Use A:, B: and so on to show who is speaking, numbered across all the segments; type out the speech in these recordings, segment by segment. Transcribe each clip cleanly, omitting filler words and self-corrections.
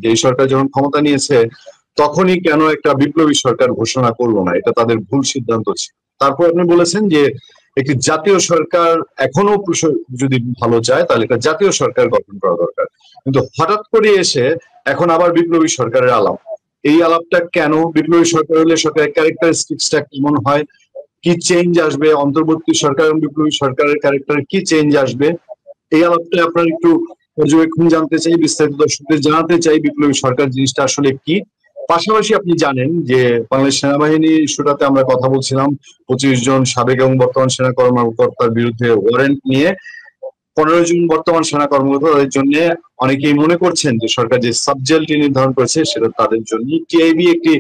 A: যে এই সরকার যখন ক্ষমতা নিয়েছে তখনই কেন একটা বিপ্লবী সরকার ঘোষণা করলো না, এটা তাদের ভুল সিদ্ধান্ত ছিল। তারপর আপনি বলেছেন যে একটি জাতীয় সরকার এখনো যদি ভালো চায় তাহলে একটা জাতীয় সরকার গঠন করা দরকার, কিন্তু হঠাৎ করে এসে এখন আবার বিপ্লবী সরকারের আলাপ। এই আলাপটা কেন? বিপ্লবী সরকার হলে সরকারের ক্যারেক্টারিস্টিক্সটা কেমন হয়, কি চেঞ্জ আসবে, অন্তর্বর্তী সরকার এবং বিপ্লবী সরকারের ক্যারেক্টারে কি চেঞ্জ আসবে, এই আলাপটা আপনার একটু পর্যবেক্ষণ জানতে চাই, বিস্তারিত দর্শকদের জানাতে চাই বিপ্লবী সরকার জিনিসটা আসলে কি। পাশাপাশি আপনি জানেন যে বাংলাদেশ সেনাবাহিনী ইস্যুটাতে আমরা কথা বলছিলাম, 25 জন সাবেক এবং বর্তমান সেনা কর্মকর্তার বিরুদ্ধে ওয়ারেন্ট নিয়ে 15 জন বর্তমান সেনা কর্মকর্তা, তাদের জন্য অনেকেই মনে করছেন যে সরকার যে সাবজেক্টটি নির্ধারণ করেছে সেটা তাদের জন্য। টিআইবি একটি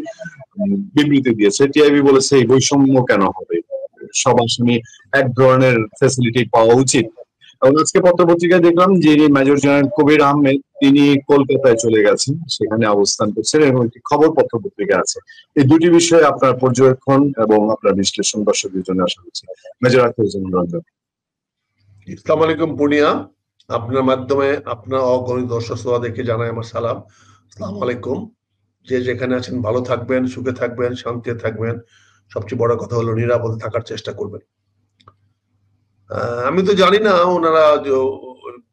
A: বিবৃতি দিয়েছে, টিআইবি বলেছে এই বৈষম্য কেন হবে, সব আসামি এক ধরনের ফ্যাসিলিটি পাওয়া উচিত। এবং আজকে পত্রপত্রিকায় দেখলাম যে মেজর জেনারেল কবির আহমেদ তিনি কলকাতায় চলে গেছেন, সেখানে অবস্থান করছেন এবং একটি খবর পত্রপত্রিকা আছে। এই দুটি বিষয়ে আপনার পর্যবেক্ষণ এবং আপনার বিশ্লেষণ দর্শকদের জন্য আশা করছি। মেজর আখতারুজ্জামান রঞ্জন।
B: আসসালামু আলাইকুম পূর্ণিয়া, আপনার মাধ্যমে আপনার অগণিত দর্শক শ্রোতাদেরকে জানাই আমার সালাম। আসসালামু আলাইকুম। যে যেখানে আছেন ভালো থাকবেন, সুখে থাকবেন, শান্তিতে থাকবেন, সবচেয়ে বড় কথা হলো নিরাপদে থাকার চেষ্টা করবেন। আমি তো জানি না ওনারা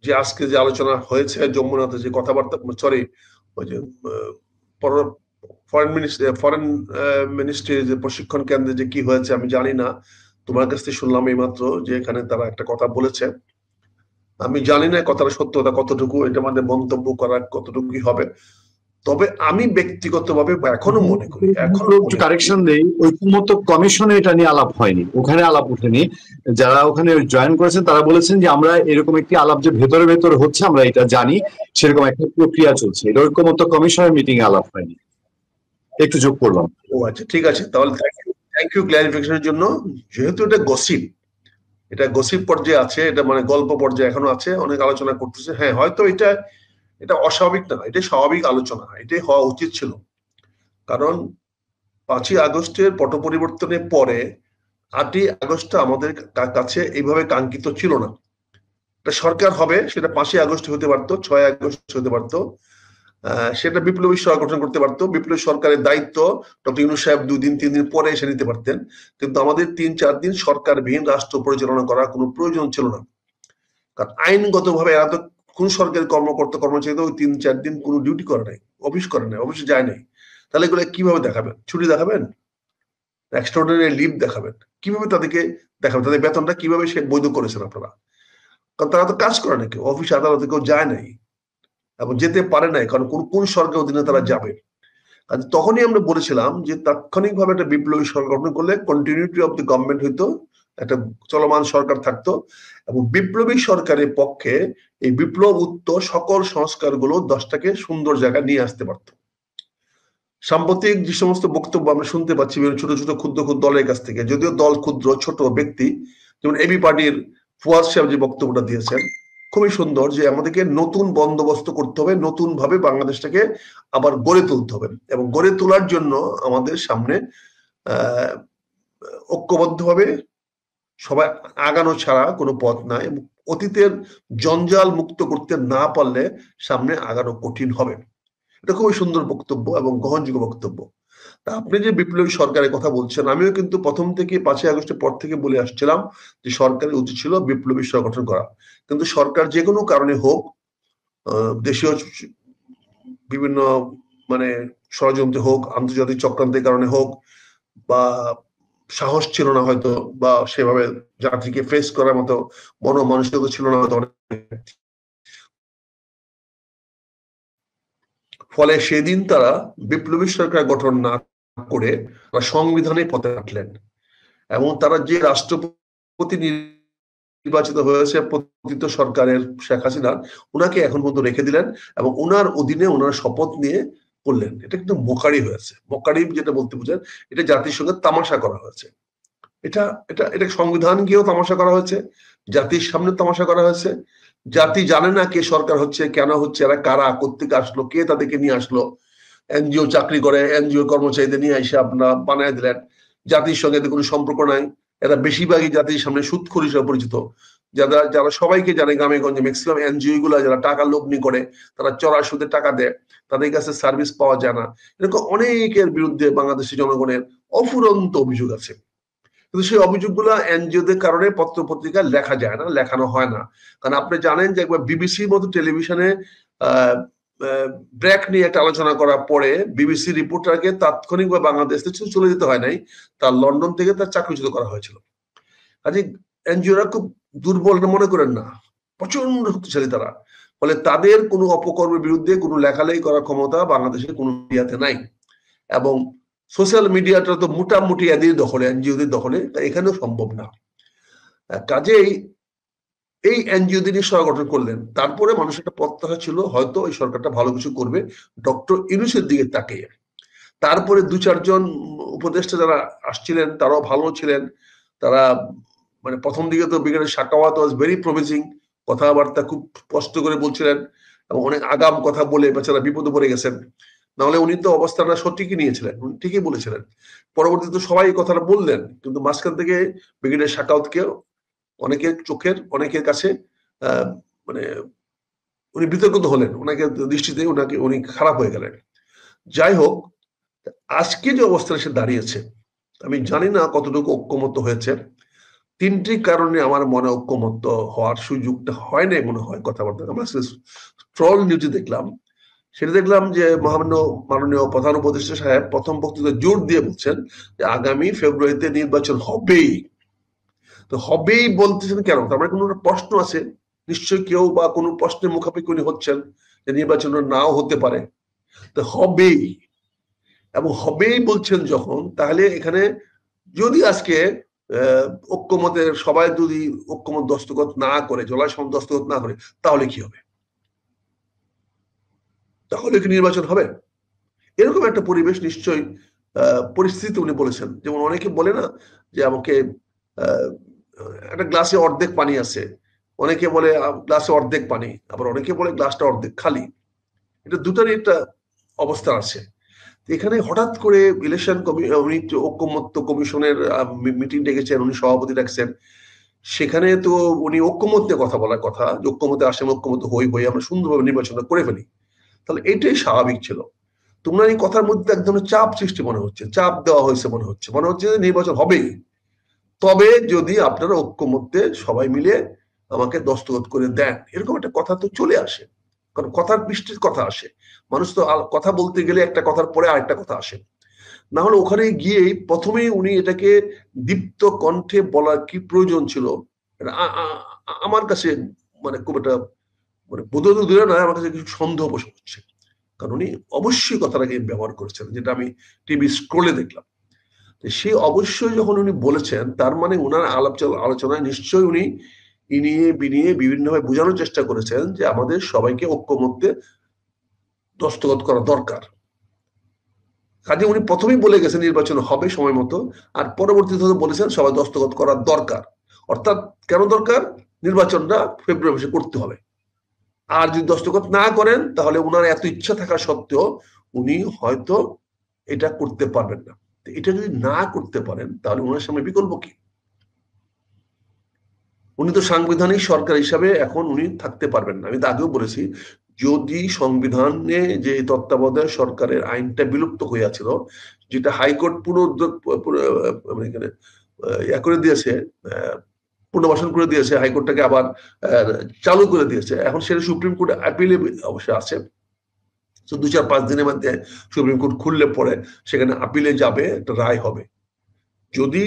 B: যে আজকে যে আলোচনা হয়েছে যমুনাতে, যে কথাবার্তা, সরি ওই যে ফরেন মিনিস্ট্রির যে প্রশিক্ষণ কেন্দ্রে যে কি হয়েছে আমি জানি না, তোমার কাছ থেকে শুনলাম এই মাত্র যে এখানে তারা একটা কথা বলেছে। আমি জানি না কথাটা সত্যতা কতটুকু, এটা আমাদের মন্তব্য করার কতটুকু হবে। তবে আমি ব্যক্তিগতভাবে এখনো মনে করি,
A: একটু কারেকশন দেই, ঐক্যমত্য কমিশনে এটা নিয়ে আলাপ হয়নি, ওখানে আলাপ ওঠেনি। যারা ওখানে জয়েন করেছেন তারা বলেছেন যে আমরা এরকম একটি আলাপ যে ভেতরে ভেতরে হচ্ছে আমরা এটা জানি, সেরকম একটা প্রক্রিয়া চলছে, এটা ঐক্যমত্য কমিশনের মিটিং এ আলাপ হয়নি। একটু যোগ করলাম।
B: ও আচ্ছা, ঠিক আছে, তাহলে থ্যাংক ইউ ক্লারিফিকেশনের জন্য। যেহেতু এটা গসিপ, এটা গসিপ পর্যায়ে আছে, এটা মানে গল্প পর্যায়ে এখনো আছে, অনেক আলোচনা করতেছে। হ্যাঁ, হয়তো এটা অস্বাভাবিক না, এটা স্বাভাবিক আলোচনা, এটাই হওয়া উচিত ছিল। কারণ 5ই আগস্টের পট পরিবর্তনের পরে 8ই আগস্ট আমাদের কাছে এইভাবে কাঙ্ক্ষিত ছিল না। একটা সরকার হবে, সেটা 5ই আগস্ট হতে পারতো, 6ই আগস্ট হতে পারতো, সেটা বিপ্লবী সরকার গঠন করতে পারতো। বিপ্লবী সরকারের দায়িত্ব ডক্টর ইউনূস সাহেব 2 দিন 3 দিন পরে এসে নিতে পারতেন, কিন্তু আমাদের 3-4 দিন সরকারবিহীন রাষ্ট্র পরিচালনা করার কোনো প্রয়োজন ছিল না। কারণ আইনগতভাবে এরা তো কোন সরকারি কর্মকর্তা কর্মচারী ওই 3-4 দিন কোনো ডিউটি করে নাই, অফিস করে নাই, অফিসে যায় নাই। তাহলে এগুলো কিভাবে দেখাবেন? ছুটি দেখাবেন, এক্সট্রাঅর্ডিনারি লিভ দেখাবেন, কিভাবে তাদেরকে দেখাবেন? তাদের বেতনটা কিভাবে সে বৈধ করেছেন আপনারা? কারণ তারা তো কাজ করে নাকি, অফিস আদালতে কেউ যায় নাই এবং যেতে পারে নাই, কারণ কোন সরকার অধীনে তারা যাবে। তখনই আমরা বলেছিলাম যে তাৎক্ষণিকভাবে একটা বিপ্লবী সরকার গঠন করলে কন্টিনিউটি অফ দি গভর্নমেন্ট হইতো, একটা চলমান সরকার থাকতো, এবং বিপ্লবী সরকারের পক্ষে এই বিপ্লব উত্তর সকল সংস্কারগুলো 10টাকে সুন্দর জায়গায় নিয়ে আসতে পারত। সাম্প্রতিক যে সমস্ত বক্তব্য আমরা শুনতে পাচ্ছি ছোট ছোট ক্ষুদ্র ক্ষুদ্র দলের কাছ থেকে, যদিও দল ক্ষুদ্র ছোট ব্যক্তি, যেমন এবি পার্টির ফুয়াদ সাহেব যে বক্তব্যটা দিয়েছেন খুবই সুন্দর, যে আমাদেরকে নতুন বন্দোবস্ত করতে হবে, নতুন ভাবে বাংলাদেশটাকে আবার গড়ে তুলতে হবে, এবং গড়ে তোলার জন্য আমাদের সামনে ঐক্যবদ্ধভাবে সবাই আগানো ছাড়া কোনো পথ নাই। অতীতের জঞ্জাল মুক্ত করতে না পারলে সামনে আগানো কঠিন হবে। এটা খুবই সুন্দর বক্তব্য এবং গ্রহণযোগ্য বক্তব্য। তা আপনি যে বিপ্লবী সরকারের কথা বলছেন, আমিও কিন্তু প্রথম থেকে 5ই আগস্টের পর থেকে বলে আসছিলাম যে সরকারের উচিত ছিল বিপ্লবী সরকার গঠন করা। কিন্তু সরকার যে কোনো কারণে হোক, দেশীয় বিভিন্ন মানে ষড়যন্ত্র হোক, আন্তর্জাতিক চক্রান্তের কারণে হোক, বা সাহস ছিল না হয়তো, বা সেভাবে জাতিকে ফেস করার মতো মনমানসিকতা ছিল না হয়তো, ফলে সেদিন তারা বিপ্লবী সরকার গঠন না করে সংবিধানের পথে হাঁটলেন, এবং তারা যে রাষ্ট্রপতি নির্বাচিত হয়েছে পতিত সরকারের শেখ হাসিনা, উনাকে এখন পর্যন্ত রেখে দিলেন এবং উনার অধীনে ওনার শপথ নিয়ে করলেন। এটা কিন্তু মোকারি হয়েছে। মোকারি যেটা বলতে বুঝেন, এটা জাতির সঙ্গে তামাশা করা হয়েছে। এটা এটা এটা সংবিধান গিয়েও তামাশা করা হয়েছে, জাতির সামনে তামাশা করা হয়েছে। জাতি জানে না কে সরকার হচ্ছে, কেন হচ্ছে, এরা কারা, কোত্থেকে আসলো, কে তাদেরকে নিয়ে আসলো। এনজিও চাকরি করে, এনজিও কর্মচারীদের নিয়ে এসে আপনারা বানায় দিলেন। জাতির সঙ্গে এদের কোনো সম্পর্ক নাই, এরা বেশিরভাগই জাতির সামনে সুদখোর হিসেবে পরিচিত। যারা যারা সবাইকে জানে গ্রামে গঞ্জে ম্যাক্সিমাম এনজিও গুলা যারা টাকা লগ্নি করে, তারা চড়া সুদে টাকা দেয়, তাদের কাছে সার্ভিস পাওয়া যায় না, এরকম অনেকের বিরুদ্ধে বাংলাদেশের জনগণের অফুরন্ত অভিযোগ আছে। কিন্তু সেই অভিযোগগুলো এনজিওদের কারণে পত্র পত্রিকায় লেখা যায় না, লেখানো হয় না। কারণ আপনি জানেন যে একবার বিবিসির মতো টেলিভিশনে ব্রেক নিয়ে একটা আলোচনা করার পরে বিবিসি রিপোর্টারকে তাৎক্ষণিকভাবে বাংলাদেশ থেকে চলে যেতে হয় নাই, তার লন্ডন থেকে তার চাকরিচ্যুত করা হয়েছিল। কাজে এনজিওরা খুব দুর্বল মনে করেন না, প্রচন্ড শক্তিশালী তারা। ফলে তাদের কোনো অপকর্মের বিরুদ্ধে কোনো লেখালেখি করার ক্ষমতা বাংলাদেশের কোনো মিডিয়াতে নাই। এবং সোশ্যাল মিডিয়াটা তো মোটামুটি এদের দখলে, এনজিওদের দখলে, এখানেও সম্ভব না। কাজেই এই এনজিওদের নিয়ে সরকার গঠন করলেন, তারপরে মানুষের একটা প্রত্যাশা ছিল হয়তো এই সরকারটা ভালো কিছু করবে ডক্টর ইউনূসের দিকে তাকিয়ে। তারপরে দু চারজন উপদেষ্টা যারা আসছিলেন তারাও ভালো ছিলেন, তারা মানে প্রথম দিকে তো brigadier Sakhawat was very promising, কথাবার্তা খুব স্পষ্ট করে বলছিলেন এবং অনেক আগাম কথা বলে বেচারা বিপদে পড়ে গেছেন। নাহলে উনি তো অবস্থাটা সঠিকই নিয়েছিলেন, উনি ঠিকই বলেছিলেন। পরবর্তীতে সবাই এই কথাটা বললেন, কিন্তু মাঝখান থেকে ব্রিগেডিয়ার সাখাওয়াতকে অনেকের চোখের অনেকের কাছে মানে উনি বিতর্কিত হলেন, ওনাকে দৃষ্টিতে উনি খারাপ হয়ে গেলেন। যাই হোক, আজকে যে অবস্থায় সে দাঁড়িয়েছে আমি জানি না কতটুকু ঐক্যমত্য হয়েছে। তিনটি কারণে আমার মনে ঐক্যমত্য হওয়ার সুযোগটা হয় নাই মনে হয় কথাবার্তা। আমরা ট্রল নিউজে দেখলাম, সেটা দেখলাম যে মাননীয় প্রধান উপদেষ্টা সাহেব প্রথম বক্তৃতা জোর দিয়ে বলছেন যে আগামী ফেব্রুয়ারিতে নির্বাচন হবেই। তো হবেই বলতেছেন কেন? তার মানে কোনো প্রশ্ন আছে নিশ্চয়ই, কেউ বা কোনো প্রশ্নের মুখাপেক্ষি হচ্ছেন যে নির্বাচন নাও হতে পারে। তো হবেই, এবং হবেই বলছেন যখন, তাহলে এখানে যদি আজকে ঐক্যমতের সবাই যদি ঐক্যমত দস্তখত না করে, জলাই সম দস্তখত না করে, তাহলে কি হবে? তাহলে কি নির্বাচন হবে? এরকম একটা পরিবেশ নিশ্চয়ই পরিস্থিতি উনি বলেছেন। যেমন অনেকে বলে না যে আমাকে একটা গ্লাসে অর্ধেক পানি আছে, অনেকে বলে গ্লাসে অর্ধেক পানি, আবার অনেকে বলে গ্লাসটা অর্ধেক খালি। এটা দুটারই একটা অবস্থা আছে। এখানে হঠাৎ করে ইলেকশন উনি ঐক্যমত্য কমিশনের মিটিং ডেকেছেন, উনি সভাপতি ডাকছেন, সেখানে তো উনি ঐক্যমত্যে কথা বলার কথা, ঐক্যমতে আসেন, ঐক্যমত হই আমরা সুন্দরভাবে নির্বাচনটা করে ফেলি, তাহলে এটাই স্বাভাবিক ছিল। তোমরা এই কথার মধ্যে একদম চাপ সৃষ্টি মনে হচ্ছে, চাপ দেওয়া হয়েছে মনে হচ্ছে যে নির্বাচন হবেই, তবে যদি আপনারা ঐক্যমত্যে সবাই মিলে আমাকে দস্তখত করে দেন, এরকম একটা কথা তো চলে আসে। কারণ কথার বৃষ্টির কথা আসে, মানুষ তো কথা বলতে গেলে একটা কথার পরে আরেকটা কথা আসে। না হলে ওখানে গিয়েই প্রথমেই উনি এটাকে দীপ্ত কণ্ঠে বলার কি প্রয়োজন ছিল, আমার কাছে মানে খুব একটা মানে বোধ দূরে নয়, আমার কাছে কিছু সন্দেহ বসে হচ্ছে। কারণ উনি অবশ্যই কথাটাকে ব্যবহার করেছেন, যেটা আমি টিভি স্ক্রোলে দেখলাম। সে অবশ্যই যখন উনি বলেছেন, তার মানে ওনার আলোচনায় নিশ্চয়ই উনি ইনিয়ে বিনিয়ে বিভিন্নভাবে বোঝানোর চেষ্টা করেছেন যে আমাদের সবাইকে ঐক্যমত্যে দস্তখত করা দরকার। কাজে উনি প্রথমেই বলে গেছেন নির্বাচন হবে সময় মতো, আর পরবর্তীতে বলেছেন সবাই দস্তখত করার দরকার। অর্থাৎ কেন দরকার? নির্বাচনটা ফেব্রুয়ারি মাসে করতে হবে। আর যদি দস্তখত না করেন তাহলে ওনার এত ইচ্ছা থাকা সত্ত্বেও উনি হয়তো এটা করতে পারবেন না। এটা যদি না করতে পারেন তাহলে ওনার সামনে বিকল্প কি? উনি তো সাংবিধানিক সরকার হিসাবে এখন উনি থাকতে পারবেন না। আমি তো আগেও বলেছি, যদি সংবিধানে যে তত্ত্বাবধায়ক সরকারের আইনটা বিলুপ্ত হয়েছিল, যেটা হাইকোর্ট করে দিয়েছে, পুনর্বাসন করে দিয়েছে, হাইকোর্টটাকে আবার চালু করে দিয়েছে, এখন সেটা সুপ্রিম কোর্টে আপিলে অবশ্যই আছে। তো 2-4-5 দিনের মধ্যে সুপ্রিম কোর্ট খুললে পরে সেখানে আপিলে যাবে, একটা রায় হবে। যদি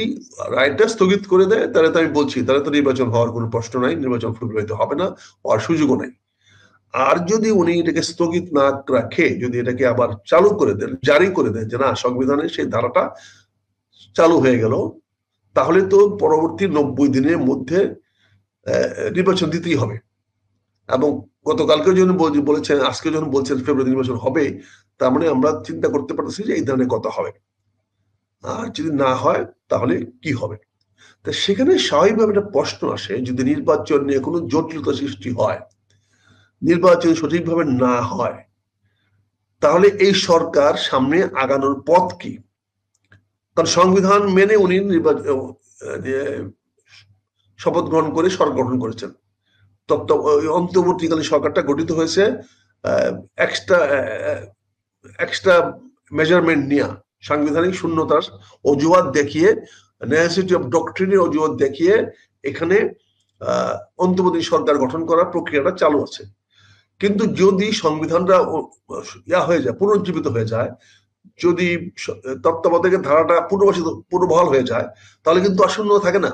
B: রায়টা স্থগিত করে দেয় তাহলে তো আমি বলছি তাহলে তো নির্বাচন হওয়ার কোনো প্রশ্ন নাই, নির্বাচন ফেব্রুয়ারিতে হবে না, হওয়ার সুযোগও নাই। আর যদি উনি এটাকে স্থগিত না রাখে, যদি এটাকে আবার চালু করে দেন, জারি করে দেন যে না সংবিধানের সেই ধারাটা চালু হয়ে গেল, তাহলে তো পরবর্তী 90 দিনের মধ্যে নির্বাচন দিতেই হবে। এবং গতকালকে যখন বলেছেন, আজকে যখন বলছেন ফেব্রুয়ারি নির্বাচন হবে, তার মানে আমরা চিন্তা করতে পারতেছি যে এই ধরনের কথা হবে। আর যদি না হয় তাহলে কি হবে? তা সেখানে স্বাভাবিকভাবে একটা প্রশ্ন আসে, যদি নির্বাচন নিয়ে কোনো জটিলতা সৃষ্টি হয়, নির্বাচন সঠিকভাবে না হয়, তাহলে এই সরকার সামনে আগানোর পথ কি? কারণ সংবিধান মেনে উনি শপথ গ্রহণ করে সরকার গঠন করেছেন। অন্তর্বর্তীকালীন সরকারটা গঠিত হয়েছে এক্সট্রা এক্সট্রা মেজারমেন্ট নিয়ে, সাংবিধানিক শূন্যতার অজুহাত দেখিয়ে, নেসেসিটি অফ ডক্ট্রিনের অজুহাত দেখিয়ে এখানে অন্তর্বর্তী সরকার গঠন করার প্রক্রিয়াটা চালু আছে। কিন্তু যদি সংবিধানটা হয়ে যায়, পুনরুজ্জীবিত হয়ে যায়, যদি তত্ত্বাবধায়কের ধারাটা পুনর্বহাল হয়ে যায়, তাহলে কিন্তু আসন্ন থাকে না,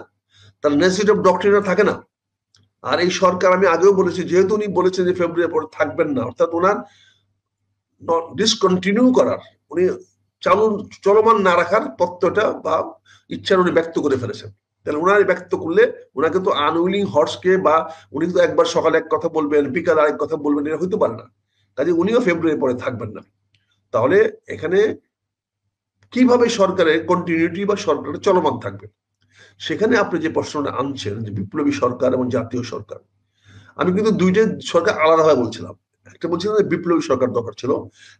B: তার নেসেসিটি অফ ডক্ট্রিন থাকে না। আর এই সরকার, আমি আগেও বলেছি, যেহেতু উনি বলেছেন যে ফেব্রুয়ারি পরে থাকবেন না, অর্থাৎ ওনার ডিসকন্টিনিউ করার, উনি চলমান না রাখার তত্ত্বটা বা ইচ্ছার উনি ব্যক্ত করে ফেলেছেন। তাহলে ওনার ব্যক্ত করলে ওনাকে তো আনউইলিং হর্সকে, বা উনি তো একবার সকালে এক কথা বলবেন, বিকালে আরেক কথা বলবেন, এটা হইতে পারে না। কাজে উনিও ফেব্রুয়ারি পরে থাকবেন না। তাহলে এখানে কিভাবে সরকারের কন্টিনিউটি বা সরকারের চলমান থাকবে? সেখানে আপনি যে প্রশ্নটা আনছেন যে বিপ্লবী সরকার এবং জাতীয় সরকার, আমি কিন্তু দুইটা সরকার আলাদাভাবে বলছিলাম। একটা বলছিলাম যে বিপ্লবী সরকার দরকার ছিল,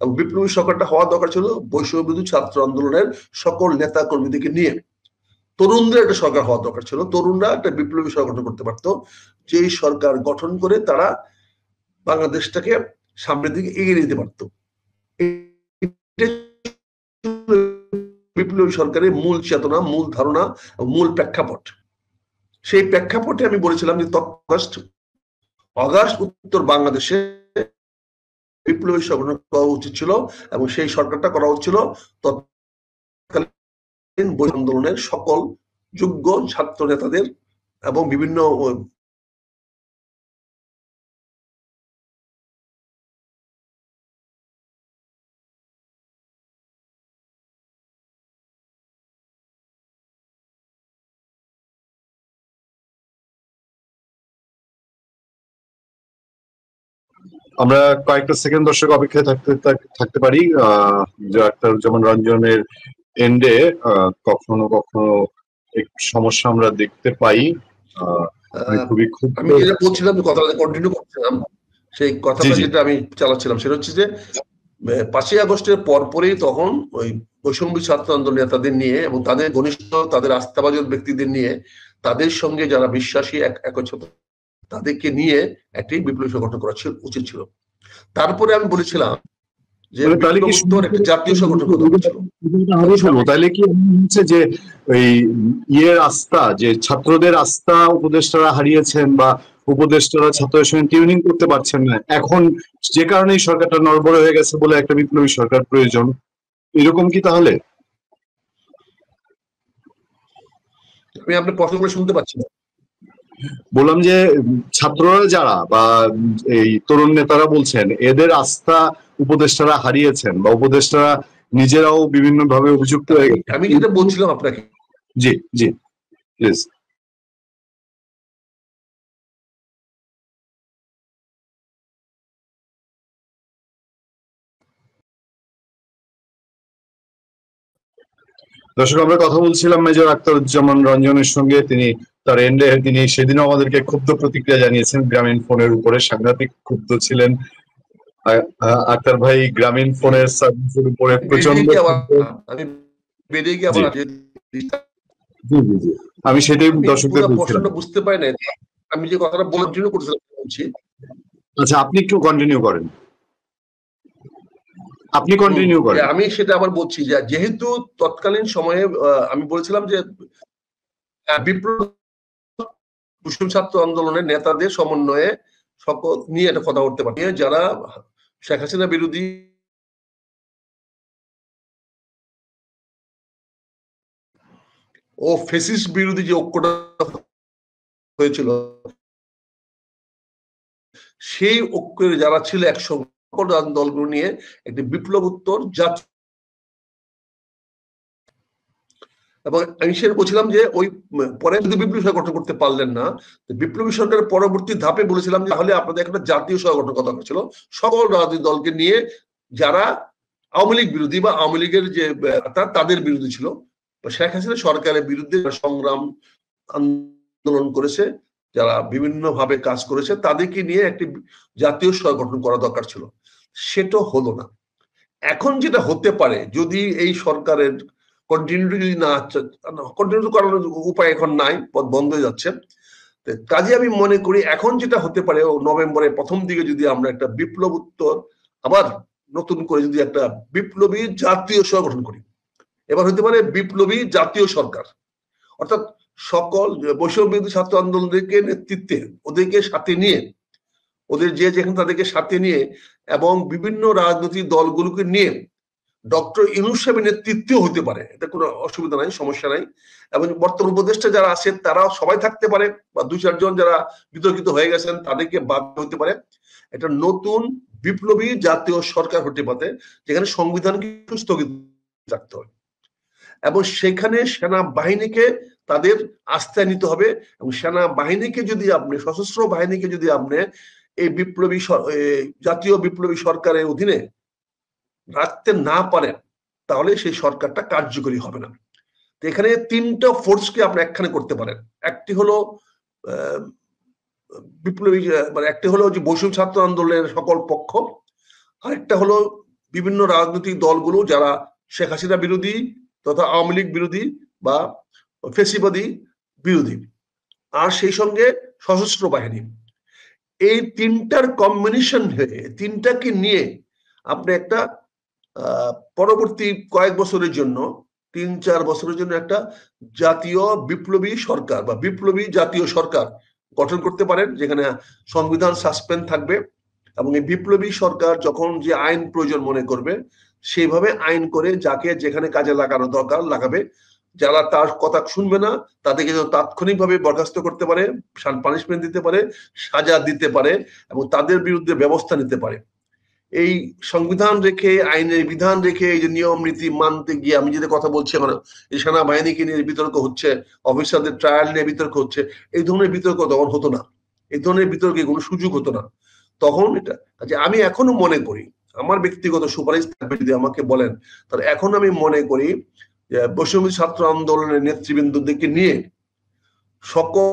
B: এবং বিপ্লবী সরকারটা হওয়া দরকার ছিল বৈষম্য বিরোধী ছাত্র আন্দোলনের সকল নেতা কর্মীদেরকে নিয়ে। তরুণদের একটা সরকার হওয়া দরকার ছিল, তরুণরা একটা বিপ্লবী সরকার গঠন করতে পারতো, যেই সরকার গঠন করে তারা বাংলাদেশটাকে সামনের দিকে এগিয়ে নিতে পারতো। বিপ্লবী সরকারের মূল চেতনা, মূল ধারণা, মূল প্রেক্ষাপট। সেই প্রেক্ষাপটে আমি বলেছিলাম যে অগাস্ট উত্তর বাংলাদেশে বিপ্লবী সরকার করা উচিত ছিল, এবং সেই সরকারটা করা হচ্ছিল তৎকালীন আন্দোলনের সকল যোগ্য ছাত্র নেতাদের এবং বিভিন্ন
A: আমরা কয়েকটা সেকেন্ড দর্শক অপেক্ষায় থাকতে পারি। আখতারুজ্জামান রঞ্জনের এন্ডে কখনো কখনো একটু সমস্যা আমরা দেখতে পাই।
B: আমি যেটা বলছিলাম, কথাটা কন্টিনিউ করছিলাম, সেই কথাটা যেটা আমি চালাচ্ছিলাম সেটা হচ্ছে যে 5ই আগস্টের পরপরই তখন ওই বৈষম্য ছাত্র আন্দোলন নেতাদের নিয়ে এবং তাদের ঘনিষ্ঠ, তাদের আস্থাভাজন ব্যক্তিদের নিয়ে, তাদের সঙ্গে যারা বিশ্বাসী একচ্ছত্র, তাদেরকে নিয়ে একটি বিপ্লবী সংগঠন করা উচিত ছিল। তারপরে আমি বলেছিলাম যে জাতীয় সংগঠন
A: তাহলে কি হচ্ছে যে ওই ইয়ের আস্থা, যে ছাত্রদের আস্থা উপদেষ্টারা হারিয়েছেন, বা উপদেষ্টারা ছাত্রদের সঙ্গে টিউনিং করতে পারছেন না, এখন যে কারণে সরকারটা নড়বড়ে হয়ে গেছে বলে একটা বিপ্লবী সরকার প্রয়োজন, এরকম কি? তাহলে
B: আমি আপনার প্রশ্নগুলো শুনতে পাচ্ছি না।
A: বললাম যে ছাত্ররা যারা বা এই তরুণ নেতারা বলছেন এদের আস্থা উপদেষ্টারা হারিয়েছেন, বা উপদেষ্টারা নিজেরাও বিভিন্ন ভাবে অভিযুক্ত হয়ে গেছে।
B: আমি যেটা বলছিলাম আপনাকে,
A: জি জি প্লিজ। দর্শক, আমরা কথা বলছিলাম মেজর আখতারুজ্জামান রঞ্জনের সঙ্গে। তার এন্ডে তিনি সেদিনও আমাদেরকে ক্ষুব্ধ প্রতিক্রিয়া জানিয়েছেন গ্রামীণ ফোনের উপরে, সাংঘাতিক ক্ষুব্ধ ছিলেন আক্তার ভাই গ্রামীণ ফোনের সার্ভিসের উপরে প্রচন্ড। আমি সেটাই দর্শকদের বলছিলাম,
B: বুঝতে পারি না আমি যে কথাটা কন্টিনিউ করছি।
A: আচ্ছা, আপনি একটু কন্টিনিউ করেন, আপনি কন্টিনিউ করেন।
B: আমি সেটা আবার বলছি যে যেহেতু তৎকালীন সময়ে আমি বলেছিলাম যে বিপ্লব ছাত্র আন্দোলনের নেতাদের সমন্বয়ে সকল নিয়ে একটা কথা উঠতে পারে, যারা শেখ হাসিনা বিরোধী ও ফেসিস্ট বিরোধী যে ঐক্যটা হয়েছিল, সেই ঐক্যের যারা ছিল একসঙ্গে দলগুলো নিয়ে একটি বিপ্লব উত্তর জাতীয়, এবং আমি সেটা বলছিলাম যে ওই পরে যদি বিপ্লবী সরকার গঠন করতে পারলেন না, বিপ্লবী সরকারের পরবর্তী ধাপে বলেছিলাম যে তাহলে আপনাদের একটা জাতীয় সরকার গঠন কথা ছিল সকল রাজনৈতিক দলকে নিয়ে, যারা আওয়ামী লীগ বিরোধী বা আওয়ামী লীগের যে তাদের বিরোধী ছিল, শেখ হাসিনা সরকারের বিরুদ্ধে সংগ্রাম আন্দোলন করেছে, যারা বিভিন্ন ভাবে কাজ করেছে, তাদেরকে নিয়ে একটি জাতীয় সরকার গঠন করা দরকার ছিল। সেটা হলো না। এখন যেটা হতে পারে, যদি এই সরকারের কন্টিনিউটি যদি না, কন্টিনিউ করার উপায় এখন নাই, পথ বন্ধ হয়ে যাচ্ছে, কাজে আমি মনে করি এখন যেটা হতে পারে নভেম্বরের প্রথম দিকে যদি আমরা একটা বিপ্লব উত্তর আবার নতুন করে যদি একটা বিপ্লবী জাতীয় সরকার গঠন করি, এবার হতে পারে বিপ্লবী জাতীয় সরকার, অর্থাৎ সকল বৈষম্য বিরোধী ছাত্র আন্দোলনকে নেতৃত্বে ওদেরকে সাথে নিয়ে, ওদের যে যেখানে তাদেরকে সাথে নিয়ে এবং বিভিন্ন রাজনৈতিক দলগুলোকে নিয়ে ডক্টর ইউনূস সাহেবের নেতৃত্বেও হতে পারে, এটা কোনো অসুবিধা নাই, সমস্যা নাই। এবং বর্তমান উপদেষ্টা যারা আছেন তারাও সবাই থাকতে পারে, বা 2-4 জন যারা বিতর্কিত হয়ে গেছেন তাদেরকে বাদ হতে পারে। একটা নতুন বিপ্লবী জাতীয় সরকার হতে পারে যেখানে সংবিধানকে স্থগিত রাখতে হবে এবং সেখানে সেনাবাহিনীকে তাদের আস্থায় নিতে হবে। এবং সেনাবাহিনীকে যদি আপনি, সশস্ত্র বাহিনীকে যদি আপনি এই বিপ্লবী জাতীয় বিপ্লবী সরকারের অধীনে রাখতে না পারেন তাহলে সেই সরকারটা কার্যকরী হবে না। তো এখানে 3টা ফোর্সকে আপনি একখানে করতে পারেন। একটি হলো বিপ্লবী, মানে একটি হলো যে বৈষম্য ছাত্র আন্দোলনের সকল পক্ষ, আরেকটা হলো বিভিন্ন রাজনৈতিক দলগুলো যারা শেখ হাসিনা বিরোধী তথা আওয়ামী লীগ বিরোধী বা ফেসিবাদী বিরোধী, আর সেই সঙ্গে সশস্ত্র বাহিনী। এই 3টার কম্বিনেশন হয়ে 3টাকে নিয়ে আপনি একটা পরবর্তী কয়েক বছরের জন্য, 3-4 বছরের জন্য একটা জাতীয় বিপ্লবী সরকার বা বিপ্লবী জাতীয় সরকার গঠন করতে পারেন, যেখানে সংবিধান সাসপেন্ড থাকবে এবং এই বিপ্লবী সরকার যখন যে আইন প্রয়োজন মনে করবে সেইভাবে আইন করে যাকে যেখানে কাজে লাগানো দরকার লাগাবে। যারা তার কথা শুনবে না তাদেরকে তাৎক্ষণিকভাবে বরখাস্ত করতে পারে, পানিশমেন্ট দিতে পারে, সাজা দিতে পারে এবং তাদের বিরুদ্ধে ব্যবস্থা নিতে পারে। এই সংবিধান রেখে, আইনের বিধান রেখে এই যে নিয়ম নীতি মানতে গিয়ে আমি যেটা কথা বলছি, এখন এই সেনাবাহিনীকে নিয়ে বিতর্ক হচ্ছে, অফিসারদের ট্রায়াল নিয়ে বিতর্ক হচ্ছে, এই ধরনের বিতর্ক তখন হতো না, এই ধরনের বিতর্কে কোনো সুযোগ হতো না তখন। এটা আমি এখনো মনে করি, আমার ব্যক্তিগত সুপারিশ থাকবে যদি আমাকে বলেন, তাহলে এখন আমি মনে করি যে বৈষম্য ছাত্র আন্দোলনের নেতৃবৃন্দদেরকে নিয়ে সকল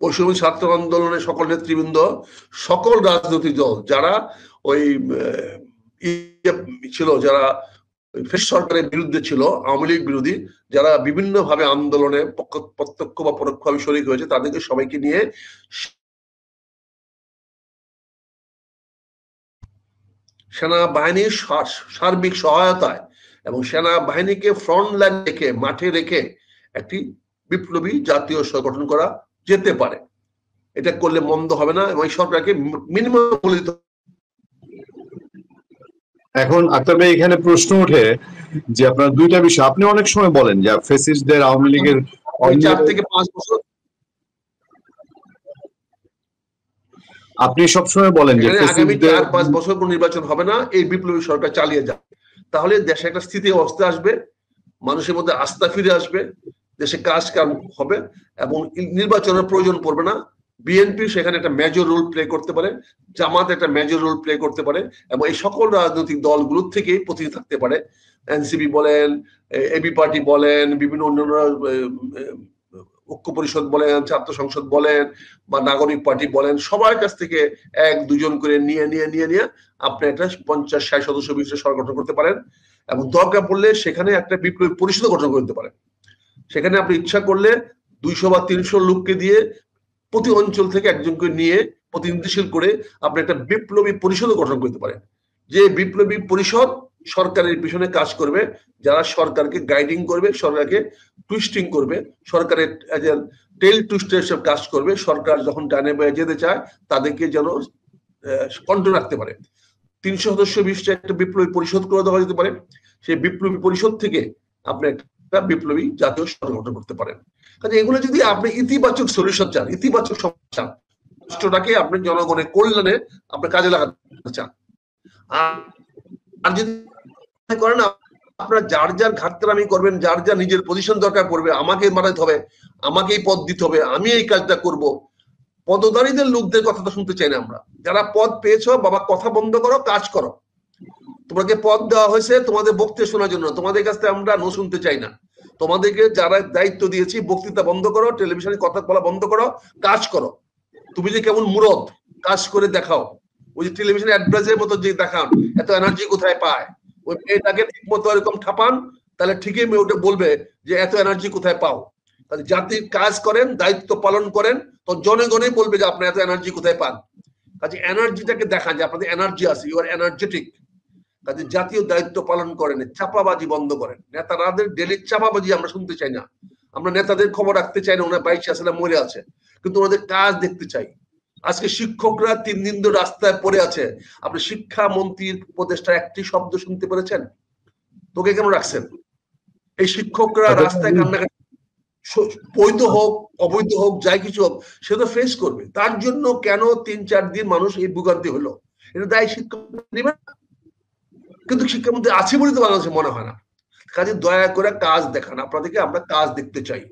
B: বৈষম্য ছাত্র আন্দোলনের সকল নেতৃবৃন্দ, সকল রাজনৈতিক দল যারা ওই ছিল, যারা সরকারের বিরুদ্ধে ছিল, আওয়ামী লীগ বিরোধী, যারা বিভিন্ন ভাবে আন্দোলনে প্রত্যক্ষ বা পরোক্ষভাবে শরীক হয়েছে, তাদেরকে সবাইকে নিয়ে সেনাবাহিনীর সার্বিক সহায়তায় এবং সেনাবাহিনীকে ফ্রন্ট লাইন রেখে, মাঠে রেখে একটি বিপ্লবী জাতীয় সরকার গঠন করা যেতে পারে। এটা করলে মন্দ হবে না এবং এই সরকারকে মিনিমাম বলিত।
A: এখন আক্তার ভাই, এখানে প্রশ্ন ওঠে যে আপনার 2টা বিষয় আপনি অনেক সময় বলেন যে ফ্যাসিস্টদের, আওয়ামী লীগের
B: 4 থেকে 5 বছর
A: আপনি সবসময় বলেন যে
B: আগামী 4-5 বছর কোন নির্বাচন হবে না, এই বিপ্লবী সরকার চালিয়ে যাবে, তাহলে দেশে একটা স্থিতি অবস্থা আসবে, মানুষের মধ্যে আস্থা ফিরে আসবে, দেশে কাজ কাম হবে এবং নির্বাচনের প্রয়োজন পড়বে না। বিএনপি সেখানে একটা মেজর রোল প্লে করতে পারে, জামাত একটা মেজর রোল প্লে করতে পারে এবং এই সকল রাজনৈতিক দলগুলোর থেকে প্রতিনিধি থাকতে পারে। এনসিপি বলেন, এবি পার্টি বলেন, বিভিন্ন অন্যান্য ঐক্য পরিষদ বলেন, ছাত্র সংসদ বলেন বা নাগরিক পার্টি বলেন, সবার কাছ থেকে 1-2 জন করে নিয়ে আপনি একটা 50-60 সদস্য বিশিষ্ট সরকার গঠন করতে পারেন এবং দরকার পড়লে সেখানে একটা বিপ্লবী পরিষদ গঠন করতে পারেন। সেখানে আপনি ইচ্ছা করলে 200 বা 300 লোককে দিয়ে প্রতি অঞ্চল থেকে একজনকে নিয়ে প্রতিনিধিশীল করে আপনি একটা বিপ্লবী পরিষদ গঠন করতে পারেন, যে বিপ্লবী পরিষদ সরকারের পিছনে কাজ করবে, যারা সরকারকে গাইডিং করবে, সরকারকে টুইস্টিং করবে, সরকারের টেল টুইস্টের সব কাজ করবে, সরকার যখন ডানে বায়ে যেতে চায় তাদেরকে যেন কন্ট্রোল রাখতে পারে। 300 সদস্য বিশিষ্ট একটা বিপ্লবী পরিষদ করে দেওয়া যেতে পারে। সেই বিপ্লবী পরিষদ থেকে আপনি একটা বিপ্লবী জাতীয় সরকার গঠন করতে পারেন। কাজে এগুলো যদি আপনি ইতিবাচক সলিউশন চান, ইতিবাচক সমাধান, রাষ্ট্রটাকে আপনি জনগণের কল্যাণে আপনি কাজে লাগাতে চান, আর যদি করেন আপনার যার যার ঘাটতারামি করবেন, যার যার নিজের পজিশন দরকার পড়বে, আমাকে মারাতে হবে, আমাকে এই পদ দিতে হবে, আমি এই কাজটা করব, পদধারীদের লোকদের কথা তো শুনতে চাই না আমরা। যারা পদ পেয়েছো বাবা, কথা বন্ধ করো, কাজ করো। তোমাকে পদ দেওয়া হয়েছে তোমাদের বক্তৃতা শোনার জন্য, তোমাদের কাছ থেকে আমরা শুনতে চাই না। তোমাদেরকে যারা দায়িত্ব দিয়েছি, বক্তৃতা বন্ধ করো, টেলিভিশনে কথা বলা বন্ধ করো, কাজ করো। তুমি যে কেমন মুরদ, কাজ করে দেখাও। ওই যে টেলিভিশনে অ্যাডভার্টাইজের মতো যে দেখান, এত এনার্জি কোথায় পায়? ওই মেয়েটাকে ঠিক মতো এরকম ঠাপান, তাহলে ঠিকই ওটা বলবে যে এত এনার্জি কোথায় পাও। তাহলে জাতির কাজ করেন, দায়িত্ব পালন করেন, তো জনগণই বলবে যে আপনি এত এনার্জি কোথায় পান। কাজে এনার্জিটাকে দেখান যে আপনাদের এনার্জি আছে, ইউ আর এনার্জেটিক। কাজে জাতীয় দায়িত্ব পালন করেন, চাপাবাজি বন্ধ করেন। নেতাদের ডেলি চাপাবাজি আমরা শুনতে চাই না, আমরা নেতাদের খবর রাখতে চাই না ওনার বাইশে আছে না মরে আছে, কিন্তু ওনাদের কাজ দেখতে চাই। আজকে শিক্ষকরা 3 দিন ধরে রাস্তায় পড়ে আছে, আপনি শিক্ষামন্ত্রীর উপদেষ্টা একটি শব্দ শুনতে পেরেছেন? তোকে কেন রাখছেন? এই শিক্ষকরা রাস্তায় কান্নাকাটি, বৈধ হোক অবৈধ হোক যাই কিছু হোক, সে তো ফেস করবে। তার জন্য কেন 3-4 দিন মানুষ এই ভোগান্তি হলো, এটা দায় শিক্ষক নেবে। কিন্তু শিক্ষামন্ত্রী আছে বলে তো বাংলাদেশে মনে হয় না। কাজে দয়া করে কাজ দেখান, আপনাদেরকে আমরা কাজ দেখতে চাই।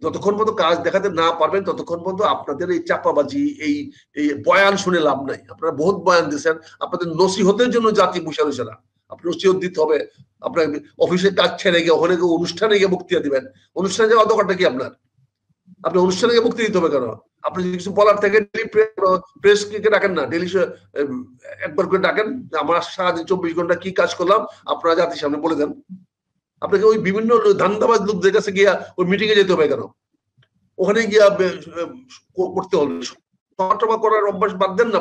B: যতক্ষণ পর্যন্ত কাজ দেখাতে না পারবেন ততক্ষণ পর্যন্ত আপনাদের এই চাপাবাজি, এই বয়ান শুনে লাভ নাই। আপনারা বহুত বয়ান দিচ্ছেন, আপনাদের নসিহতের জন্য জাতি বসে রয়েছে না। আপনি নসিহত দিতে হবে, আপনার অফিসের কাজ ছেড়ে গিয়ে ওখানে গিয়ে অনুষ্ঠানে গিয়ে বক্তৃতা দিবেন। অনুষ্ঠানে যাওয়া দরকারটা কি আপনার? আপনি অনুষ্ঠানে গিয়ে বক্তৃতা দিতে হবে কেন? আপনি যদি কিছু বলার থেকে প্রেস কে ডাকেন না, ডেলি একবার করে ডাকেন, আমার সারাদিন 24 ঘন্টা কি কাজ করলাম আপনারা জাতির সামনে বলে দেন। আপনাকে ওই বিভিন্ন ধান্দাবাজ লোকদের কাছে গিয়া ওই মিটিং এ যেতে হবে কেন? ওখানে গিয়া করতে হবে। সমালোচনা করার অভ্যাস বাদ দেন না।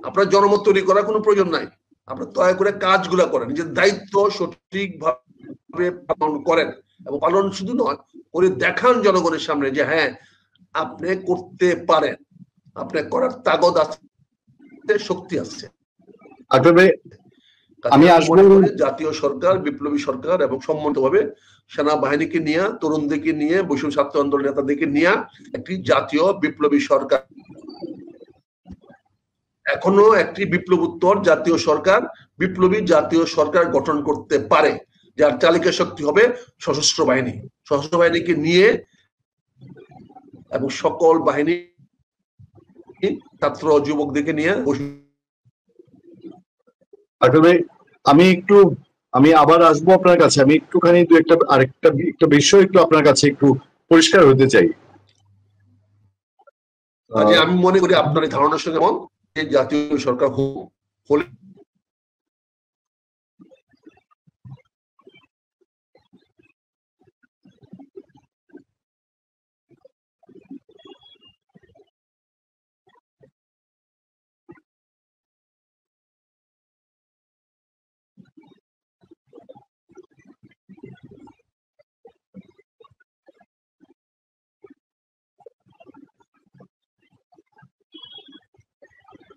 B: আপনার জনমত তৈরি করার কোনো প্রয়োজন নাই। আপনার দয়া করে কাজগুলা করেন, নিজের দায়িত্ব সঠিকভাবে পালন করেন, এবং পালন শুধু নয় করে দেখান জনগণের সামনে যে হ্যাঁ আপনি করতে পারেন, আপনার করার তাগদ আছে, শক্তি আছে। আমি আসবো জাতীয় সরকার, বিপ্লবী সরকার এবং সম্মিলিতভাবে সেনাবাহিনীকে নিয়ে, তরুণদেরকে নিয়ে, বৈষম্য ছাত্র আন্দোলন নেতাদেরকে নিয়ে একটি জাতীয় বিপ্লবী সরকার, এখনো একটি বিপ্লবোত্তর জাতীয় সরকার, বিপ্লবী জাতীয় সরকার গঠন করতে পারে, যার চালিকা শক্তি হবে সশস্ত্র বাহিনী। সশস্ত্র বাহিনীকে নিয়ে এবং সকল বাহিনী, ছাত্র যুবকদেরকে নিয়ে।
A: আমি আবার আসবো আপনার কাছে। আমি একটুখানি আরেকটা বিষয় একটু আপনার কাছে একটু পরিষ্কার হতে চাই।
B: আমি মনে করি আপনার এই ধারণার সঙ্গে জাতীয় সরকার হলে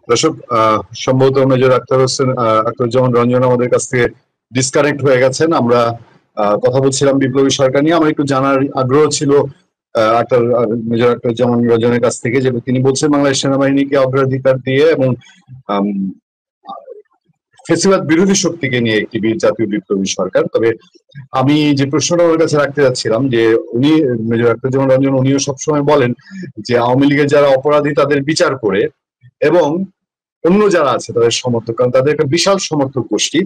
A: দর্শক, সম্ভবত মেজর আখতারুজ্জামান রঞ্জন আমাদের কাছ থেকে ডিসকানেক্ট হয়ে গেছেন। আমরা কথা বলছিলাম বিপ্লবী সরকার নিয়ে। আমার একটু জানার আগ্রহ ছিল মেজর আখতারুজ্জামান রঞ্জনের কাছ থেকে, যে তিনি বলছেন বাংলাদেশ সেনাবাহিনীকে অগ্রাধিকার দিয়ে এবং ফেসিবাদ বিরোধী শক্তিকে নিয়ে একটি জাতীয় বিপ্লবী সরকার। তবে আমি যে প্রশ্নটা ওর কাছে রাখতে যাচ্ছিলাম, যে উনি মেজর আখতারুজ্জামান রঞ্জন উনিও সবসময় বলেন যে আওয়ামী লীগের যারা অপরাধী তাদের বিচার করে, এবং অন্য যারা আছে তাদের সমর্থক, কারণ তাদের একটা বিশাল সমর্থক গোষ্ঠী,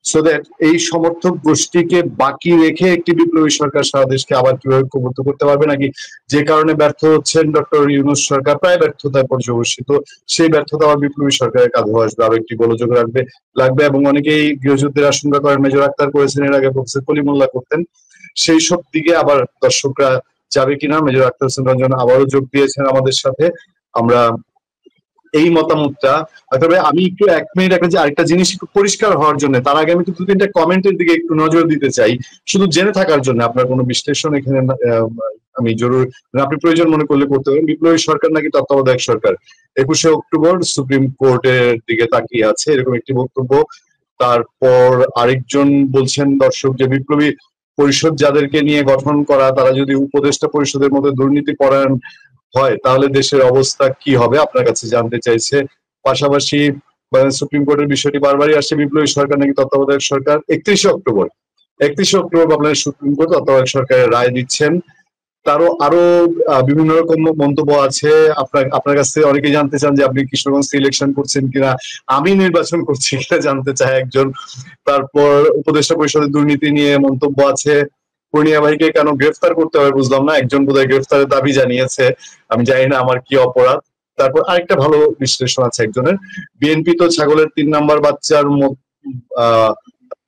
A: সো দ্যাট এই সমর্থক গোষ্ঠীকে বাকি রেখে একটি বিপ্লবী সরকার সারা দেশকে আবার কিভাবে ঐক্যবদ্ধ করতে পারবে, নাকি যে কারণে ব্যর্থ হচ্ছেন ডক্টর ইউনূস সরকার, প্রায় ব্যর্থতায় পর্যবসিত, সেই ব্যর্থতা আবার বিপ্লবী সরকারের কাঁধে আসবে, আরো একটি গোলযোগ লাগবে। এবং অনেকেই গৃহযুদ্ধের আশঙ্কা করেন, মেজর আক্তার করেছেন, এর আগে প্রফেসর কলিমুল্লাহ করতেন। সেই সব দিকে আবার দর্শকরা যাবে কিনা। মেজর আখতার হোসেন রঞ্জন আবারও যোগ দিয়েছেন আমাদের সাথে। আমরা এই মতামতটা, তবে আমি একটু 1 মিনিট আরেকটা জিনিস একটু পরিষ্কার হওয়ার জন্য, তার আগে আমি 2-3টা কমেন্টের দিকে একটু নজর দিতে চাই, শুধু জেনে থাকার জন্য। আপনার কোনো বিশ্লেষণ এখানে আমি জরুরি, আপনি প্রয়োজন মনে করলে করতে পারেন। বিপ্লবী সরকার নাকি তত্ত্বাবধায়ক সরকার, 21শে অক্টোবর সুপ্রিম কোর্টের দিকে তাকিয়ে আছে, এরকম একটি বক্তব্য। তারপর আরেকজন বলছেন দর্শক যে বিপ্লবী পরিষদ যাদেরকে নিয়ে গঠন করা, তারা যদি উপদেষ্টা পরিষদের মধ্যে দুর্নীতি পরায়ণ হয় তাহলে দেশের অবস্থা কি হবে, আপনার কাছে জানতে চাইছে। পাশাপাশি সুপ্রিম কোর্টের বিষয়টি বারবারই আসছে, বিপ্লবী সরকার নাকি তত্ত্বাবধায়ক সরকার। 31শে অক্টোবর আপনার সুপ্রিম কোর্ট তত্ত্বাবধায়ক সরকারের রায় দিচ্ছেন। আরো বিভিন্ন রকম মন্তব্য আছে। আপনার কাছ থেকে অনেকেই জানতে চান যে আপনি কিশোরগঞ্জ ইলেকশন করছেন কিনা, আমি নির্বাচন করছি কিনা জানতে চায় একজন। তারপর উপদেষ্টা পরিষদের দুর্নীতি নিয়ে মন্তব্য আছে। পূর্ণিয়া ভাইকে কেন গ্রেফতার করতে হবে বুঝলাম না, একজন বোধহয় গ্রেফতারের দাবি জানিয়েছে, আমি জানি না আমার কি অপরাধ। তারপর আরেকটা ভালো বিশ্লেষণ আছে একজনের, বিএনপি তো ছাগলের 3 নাম্বার বাচ্চার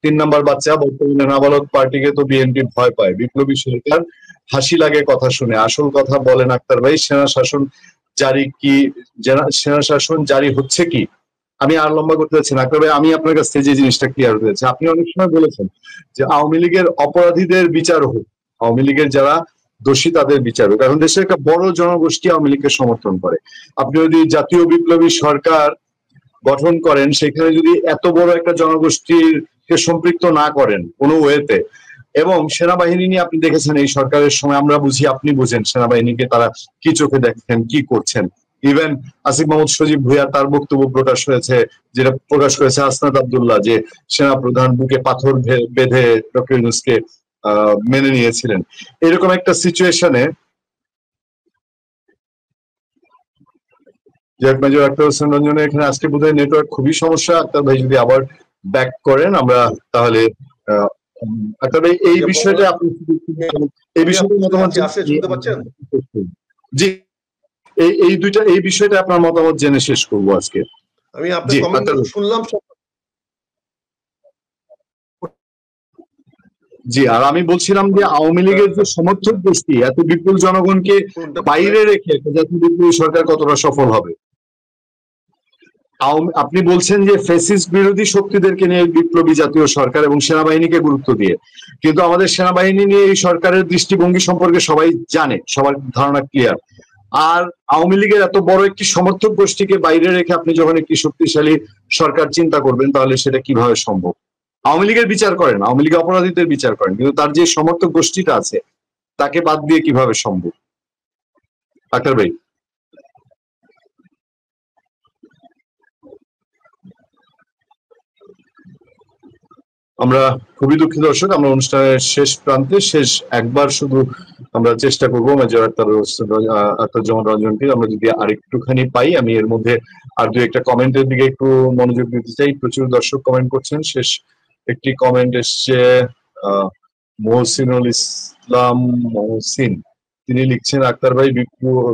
A: 3 নাম্বার বাচ্চা। বর্তমানে নাবালক পার্টিকে তো বিএনপি ভয় পায়। বিপ্লবী সরকার হাসি লাগে কথা শুনে, আসল কথা বলেন আক্তার ভাই। সেনা শাসন জারি হচ্ছে কি? আমি আর লম্বা করতে চাচ্ছি না আক্তার ভাই, আমি আপনার কাছ থেকে যে জিনিসটা ক্লিয়ার হয়েছে, আপনি অনেক সময় বলেছেন যে আওয়ামী লীগের অপরাধীদের বিচার হোক, আওয়ামী লীগের যারা দোষী তাদের বিচার হোক। এখন দেশের একটা বড় জনগোষ্ঠী আওয়ামী লীগকে সমর্থন করে। আপনি যদি জাতীয় বিপ্লবী সরকার গঠন করেন, সেখানে যদি এত বড় একটা জনগোষ্ঠীকে সম্পৃক্ত না করেন কোনো ওয়েতে, এবং সেনাবাহিনী নিয়ে আপনি দেখেছেন এই সরকারের সময়, আমরা বুঝি আপনি বুঝেন সেনাবাহিনীকে তারা কি চোখে দেখছেন, কি করছেন। ইভেন আসিফ মাহমুদ সজীব ভুইয়া তার বক্তব্য প্রকাশ হয়েছে, যেটা প্রকাশ করেছে হাসনাত আব্দুল্লাহ, যে সেনা প্রধান বুকে পাথর বেঁধে ডক্টর ইউনূসকে মেনে নিয়েছিলেন। এরকম একটা সিচুয়েশনে মেজর আক্তার হোসেন রঞ্জনের এখানে আজকে বোধহয় নেটওয়ার্ক খুবই সমস্যা। আক্তার ভাই যদি আবার ব্যাক করেন আমরা তাহলে আক্তার ভাই এই বিষয়টা আপনি এই বিষয়টা মতামত
B: শুনতে পাচ্ছেন?
A: জি, এই বিষয়টা আপনার মতামত জেনে শেষ করবো আজকে।
B: আমি আপনার কমেন্ট শুনলাম।
A: জি, আর আমি বলছিলাম যে আওয়ামী লীগের যে সমর্থক গোষ্ঠী এত বিপুল জনগণকে বাইরে রেখে জাতীয় বিপ্লবী সরকার কতটা সফল হবে। আপনি বলছেন যে ফ্যাসিস্ট বিরোধী শক্তিদেরকে নিয়ে বিপ্লবী জাতীয় সরকার এবং সেনাবাহিনীকে গুরুত্ব দিয়ে, কিন্তু আমাদের সেনাবাহিনী নিয়ে এই সরকারের দৃষ্টিভঙ্গি সম্পর্কে সবাই জানে, সবার ধারণা ক্লিয়ার। আর আওয়ামী লীগের এত বড় একটি সমর্থক গোষ্ঠীকে বাইরে রেখে আপনি যখন একটি শক্তিশালী সরকার চিন্তা করবেন, তাহলে সেটা কিভাবে সম্ভব? আওয়ামী লীগের বিচার করেন, আওয়ামী লীগের অপরাধীদের বিচার করেন, কিন্তু তার যে সমর্থক গোষ্ঠীটা আছে তাকে বাদ দিয়ে কিভাবে সম্ভব? আক্তার ভাই। আমরা খুবই দুঃখিত দর্শক, আমরা অনুষ্ঠানের শেষ প্রান্তে, শেষ একবার শুধু আমরা চেষ্টা করবো মেজর আখতারুজ্জামান রঞ্জনকে আমরা যদি আরেকটুখানি পাই। আমি এর মধ্যে আর দু একটা কমেন্টের দিকে একটু মনোযোগ দিতে চাই। প্রচুর দর্শক কমেন্ট করছেন। শেষ একটি কমেন্ট এসছে মহসিনুল ইসলাম মহসিন, তিনি লিখছেন আক্তার ভাই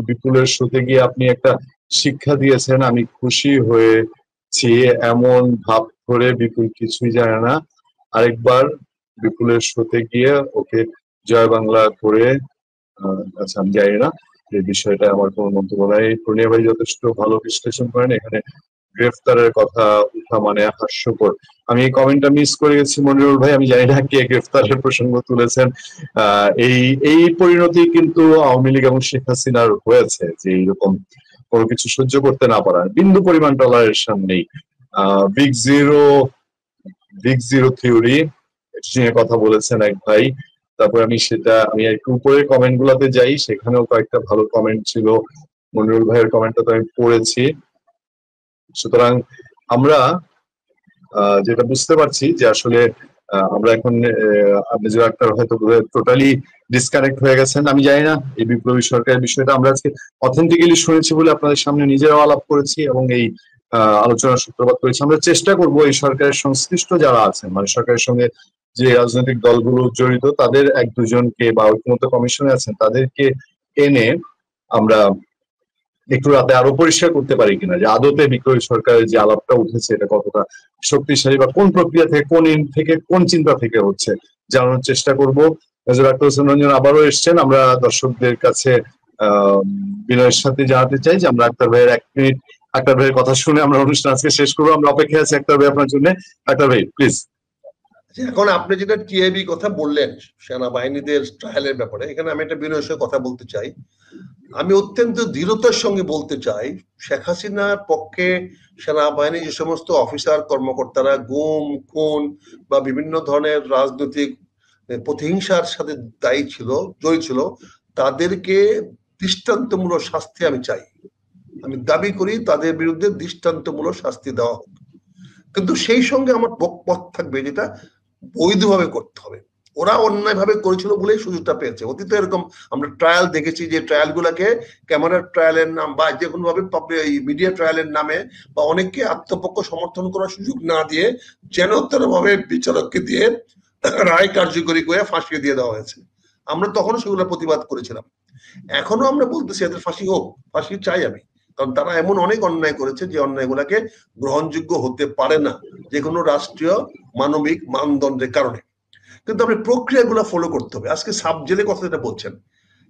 A: বিপুলের শোতে গিয়ে আপনি একটা শিক্ষা দিয়েছেন, আমি খুশি হয়েছি। এমন ভাব করে বিপুল কিছুই জানে না, আরেকবার বিপুলের শোতে গিয়ে ওকে জয় বাংলা করে। আচ্ছা, আমি জানি না এই বিষয়টা, আমার কোনো মন্তব্য নাই। পূর্ণিয়া ভাই যথেষ্ট ভালো বিশ্লেষণ করেন। এখানে গ্রেফতারের কথা উঠা মানে হাস্যকর। আমি এই কমেন্টটা মিস করে গেছি মনিরুল ভাই, আমি জানি না কে গ্রেফতারের প্রসঙ্গ তুলেছেন। এই পরিণতি কিন্তু আওয়ামী লীগ এবং শেখ হাসিনার হয়েছে, যে এইরকম কোনো কিছু সহ্য করতে না পারার বিন্দু পরিমাণ টলারের সামনেই বিগ জিরো থিওরি নিয়ে কথা বলেছেন এক ভাই। তারপর আমি একটু উপরের কমেন্ট গুলাতে যাই, সেখানেও কয়েকটা ভালো কমেন্ট ছিল। মনিরুল ভাইয়ের কমেন্টটা তো আমি পড়েছি। সুতরাং আমরা যেটা বুঝতে পারছি যে আসলে আমরা এখন মেজর আক্তার হয়তো টোটালি ডিসকানেক্ট হয়ে গেছেন। আমি জানি না এই বিপ্লবী সরকারের বিষয়টা আমরা আজকে অথেন্টিক্যালি শুনেছি বলে আপনাদের সামনে নিজেরাও আলাপ করেছি এবং এই আলোচনার সূত্রপাত করেছি। আমরা চেষ্টা করব এই সরকারের সংশ্লিষ্ট যারা আছেন, মানে সরকারের সঙ্গে যে রাজনৈতিক দলগুলো জড়িত, তাদের এক দুজনকে বা ঐক্যমত্য কমিশনে আছেন তাদেরকে এনে আমরা একটু রাতে আরো পরিষ্কার করতে পারি কিনা যে আদতে বিপ্লবী সরকারের যে আলাপটা উঠেছে এটা কতটা শক্তিশালী, বা কোন প্রক্রিয়া থেকে, কোন চিন্তা থেকে হচ্ছে, জানানোর চেষ্টা করব। মেজর আখতার হোসেন রঞ্জন আবারও এসছেন। আমরা দর্শকদের কাছে বিনয়ের সাথে জানাতে চাই যে আমরা আক্তার ভাইয়ের কথা শুনে আমরা অনুষ্ঠান আজকে শেষ করবো। আমরা অপেক্ষায় আছি আক্তার ভাই আপনার জন্য। আক্তার ভাই প্লিজ।
B: এখন আপনি যেটা টিআইবি কথা বললেন সেনাবাহিনীদের ট্রায়ালের ব্যাপারে, এখানে আমি একটা বিনয়ের সাথে কথা বলতে চাই। আমি অত্যন্ত দৃঢ়তার সঙ্গে বলতে চাই, শেখ হাসিনার পক্ষে সেনাবাহিনী যে সমস্ত অফিসার কর্মকর্তারা গুম, খুন বা বিভিন্ন ধরনের রাজনৈতিক প্রতিহিংসার সাথে জড়িত ছিল, তাদেরকে দৃষ্টান্তমূলক শাস্তি আমি চাই। আমি দাবি করি তাদের বিরুদ্ধে দৃষ্টান্তমূলক শাস্তি দেওয়া হোক, কিন্তু সেই সঙ্গে আমার পথ থাকবে যেটা বৈধভাবে করতে হবে। ওরা অন্যায়ভাবে করেছিল বলেই সুযোগটা পেয়েছে। অতীতে এরকম আমরা ট্রায়াল দেখেছি, যে ট্রায়াল গুলাকে ক্যামেরার ট্রায়ালের নাম বা যে কোনো ভাবে মিডিয়া ট্রায়ালের নামে বা অনেককে আত্মপক্ষ সমর্থন করার সুযোগ না দিয়ে যেনতেন ভাবে বিচারককে দিয়ে রায় কার্যকরী করে ফাঁসিয়ে দিয়ে দেওয়া হয়েছে। আমরা তখনও সেগুলো প্রতিবাদ করেছিলাম। এখনো আমরা বলতেছি এদের ফাঁসি হোক, ফাঁসি চাই আমি, কারণ তারা এমন অনেক অন্যায় করেছে যে অন্যায়গুলোকে গ্রহণযোগ্য হতে পারে না যে কোনো রাষ্ট্রীয় মানবিক মানদণ্ডের কারণে। কিন্তু আপনি প্রক্রিয়াগুলো ফলো করতে হবে। আজকে সাব জেলের কথা যেটা বলছেন,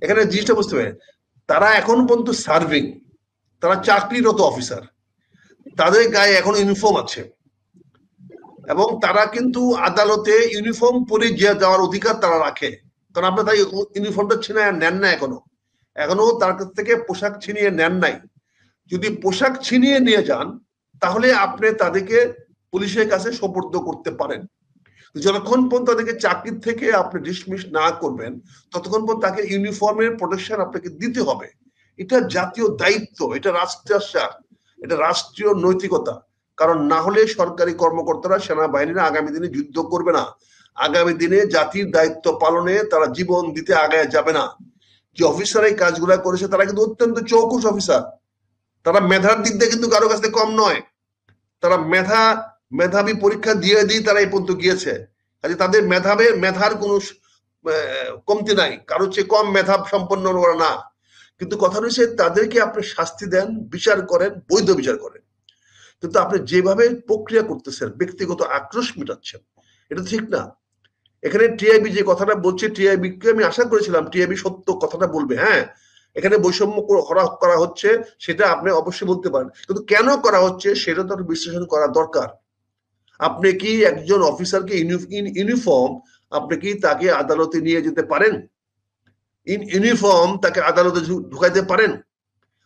B: এখানে জিনিসটা বুঝতে হবে, তারা এখন পর্যন্ত সার্ভিং, তারা চাকরিরত অফিসার, তাদের গায়ে এখন ইউনিফর্ম আছে এবং তারা কিন্তু আদালতে ইউনিফর্ম পরে যাওয়ার অধিকার তারা রাখে। কারণ আপনার তাই ইউনিফর্মটা ছিনিয়ে নেন না, এখনো তার কাছ থেকে পোশাক ছিনিয়ে নেন নাই। যদি পোশাক ছিনিয়ে নিয়ে যান তাহলে আপনি তাদেরকে পুলিশের কাছে সোপর্দ করতে পারেন। যতক্ষণ পর্যন্ত তাদেরকে চাকরি থেকে আপনি ডিসমিস না করবেন ততক্ষণ পর্যন্ত তাকে ইউনিফর্মের প্রোটেকশন আপনাকে দিতে হবে। এটা জাতীয় দায়িত্ব, এটা রাষ্ট্রাশ্বাস, এটা রাষ্ট্রীয় নৈতিকতা। কারণ না হলে সরকারি কর্মকর্তারা, সেনাবাহিনীরা আগামী দিনে যুদ্ধ করবে না, আগামী দিনে জাতির দায়িত্ব পালনে তারা জীবন দিতে আগায় যাবে না। যে অফিসার এই কাজগুলা করেছে তারা কিন্তু অত্যন্ত চৌকুশ অফিসার, তারা মেধার দিক দিয়ে কিন্তু কারো কাছে কম নয়, তারা মেধাবী পরীক্ষা দিয়ে তারা এই পর্যন্ত গিয়েছে। কাজে তাদের মেধার কোনো কমতি নাই, কারোর চেয়ে কম মেধা সম্পন্ন ওরা না। কিন্তু কথা রয়েছে তাদেরকে আপনি শাস্তি দেন, বিচার করেন, বৈধ বিচার করেন, কিন্তু আপনি যেভাবে প্রক্রিয়া করতেছেন, ব্যক্তিগত আক্রোশ মেটাচ্ছেন, এটা ঠিক না। এখানে টিআইবি যে কথাটা বলছে, টিআইবি কে আমি আশা করেছিলাম টিআইবি সত্য কথাটা বলবে। হ্যাঁ, এখানে বৈষম্য করা হচ্ছে সেটা আপনি অবশ্যই বলতে পারেন, কিন্তু কেন করা হচ্ছে সেটা তো বিশ্লেষণ করা দরকার। আপনি কি একজন অফিসারকে ইউনিফর্ম আপনি কি তাকে আদালতে নিয়ে যেতে পারেন? ইউনিফর্ম তাকে আদালতে ঢুকাইতে পারেন?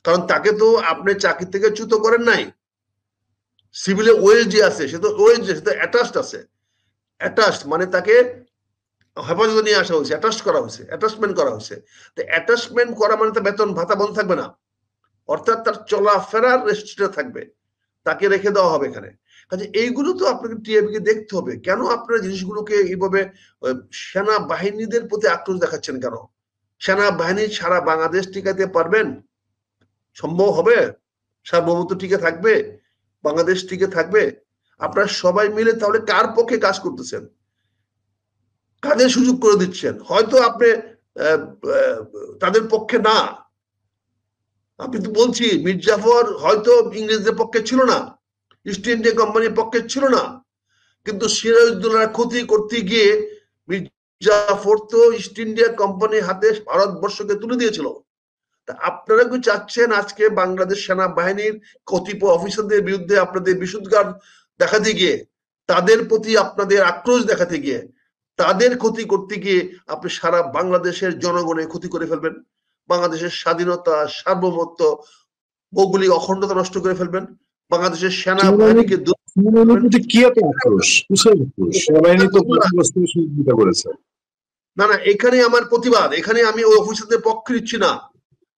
B: কারণ তাকে তো আপনি চাকরি থেকে চ্যুত করেন নাই। সিভিলে ওয়েজ যে আছে সে তো ওয়েজ, সে তো অ্যাটাচড আছে। অ্যাটাচড মানে তাকে হেফাজতে নিয়ে আসা হয়েছে, অ্যাটাচ করা হয়েছে, অ্যাটাচমেন্ট করা হয়েছে। তো অ্যাটাচমেন্ট করা মানে তো বেতন ভাতা বন্ধ থাকবে না, অর্থাৎ তার চলাফেরার রেস্ট্রিক্টেড থাকবে, তাকে রেখে দেওয়া হবে এখানে। কাজে এইগুলো তো আপনাকে টিআইবি কে দেখতে হবে। কেন আপনারা জিনিসগুলোকে এইভাবে সেনাবাহিনীদের প্রতি আক্রোশ দেখাচ্ছেন কেন? সেনাবাহিনী সারা বাংলাদেশ টিকাতে পারবেন? সম্ভব হবে? সার্বভৌমত্ব টিকে থাকবে? বাংলাদেশ টিকে থাকবে? আপনারা সবাই মিলে তাহলে কার পক্ষে কাজ করতেছেন? কাদের সুযোগ করে দিচ্ছেন? হয়তো আপনি তাদের পক্ষে না। আপনি তো বলছি মীর জাফর হয়তো ইংরেজদের পক্ষে ছিল না, ইস্ট ইন্ডিয়া কোম্পানির পক্ষে ছিল না, কিন্তু সিরাজউদ্দৌলার ক্ষতি করতে গিয়ে মীর জাফর তো ইস্ট ইন্ডিয়া কোম্পানির হাতে ভারতবর্ষকে তুলে দিয়েছিল। তা আপনারা কি চাচ্ছেন আজকে বাংলাদেশ সেনাবাহিনীর কতিপয় অফিসারদের বিরুদ্ধে আপনাদের বিশুদ্ধার দেখাতে গিয়ে, তাদের প্রতি আপনাদের আক্রোশ দেখাতে গিয়ে, তাদের ক্ষতি করতে গিয়ে আপনি সারা বাংলাদেশের জনগণের ক্ষতি করে ফেলবেন, বাংলাদেশের স্বাধীনতা, সার্বভৌমত্ব, ভৌগোলিক অখণ্ডতা নষ্ট করে ফেলবেন, বাংলাদেশের সেনাবাহিনীকে না না, এখানে আমার প্রতিবাদ। এখানে আমি ওই অফিসারদের পক্ষে নিচ্ছি না।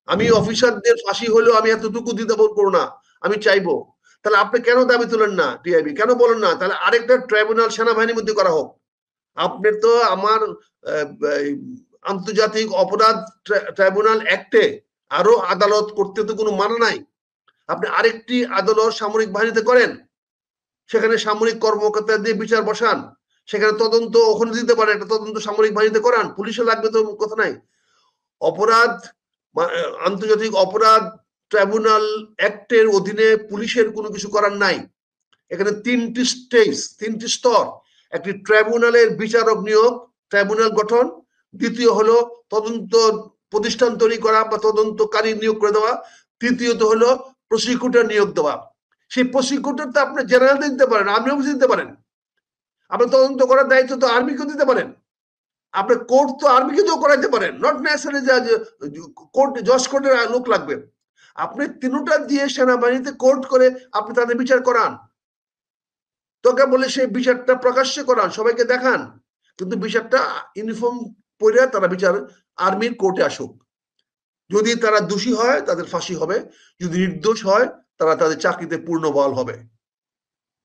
B: আমি অফিসারদের ফাঁসি হলেও আমি এতটুকু দিতে পারবো না, আমি চাইবো। তাহলে আপনি কেন দাবি তুলেন না? টিআইবি কেন বলেন না তাহলে আরেকটা ট্রাইব্যুনাল সেনাবাহিনীর মধ্যে করা হোক? আপনি তো আমার আন্তর্জাতিক অপরাধ ট্রাইব্যুনাল অ্যাক্টে আরো আদালত করতে তো কোনো মানা নাই। আপনি আরেকটি আদালত সামরিক বাহিনীতে করেন, সেখানে সামরিক কর্মকর্তা দিয়ে বিচার বসান, সেখানে তদন্ত ওখানে দিতে পারেন, একটা তদন্ত সামরিক বাহিনীতে করান, পুলিশে লাগবে তো কথা নাই। অপরাধ আন্তর্জাতিক অপরাধ ট্রাইব্যুনাল অ্যাক্টের অধীনে পুলিশের কোনো কিছু করার নাই। এখানে তিনটি স্টেজ, তিনটি স্তর। একটি ট্রাইব্যুনালের বিচারক নিয়োগ, ট্রাইব্যুনাল গঠন, দ্বিতীয় হলো তদন্ত প্রতিষ্ঠান তৈরি করা বা তদন্তকারী নিয়োগ করে দেওয়া, তৃতীয়ত হলো প্রসিকিউটর নিয়োগ দেওয়া। সেই প্রসিকিউটর তো আপনি জেনারেল দিতে পারেন, আর্মি অফিসে দিতে পারেন, আপনি তদন্ত করার দায়িত্ব তো আর্মিকেও দিতে পারেন, আপনি কোর্ট তো আর্মিকে তো করাইতে পারেন, নট নেসেসারি কোর্ট জজ কোর্টের লোক লাগবে। আপনি তিনটা দিয়ে সেনাবাহিনীতে কোর্ট করে আপনি তাদের বিচার করান, তোকে বলে সেই বিচারটা প্রকাশ্যে করান, সবাইকে দেখান, কিন্তু বিচারটা ইউনিফর্ম পরে তারা বিচার আর্মির কোর্টে আসুক। যদি তারা দোষী হয় তাদের ফাঁসি হবে, যদি নির্দোষ হয় তারা তাদের চাকরিতে পূর্ণ বল হবে।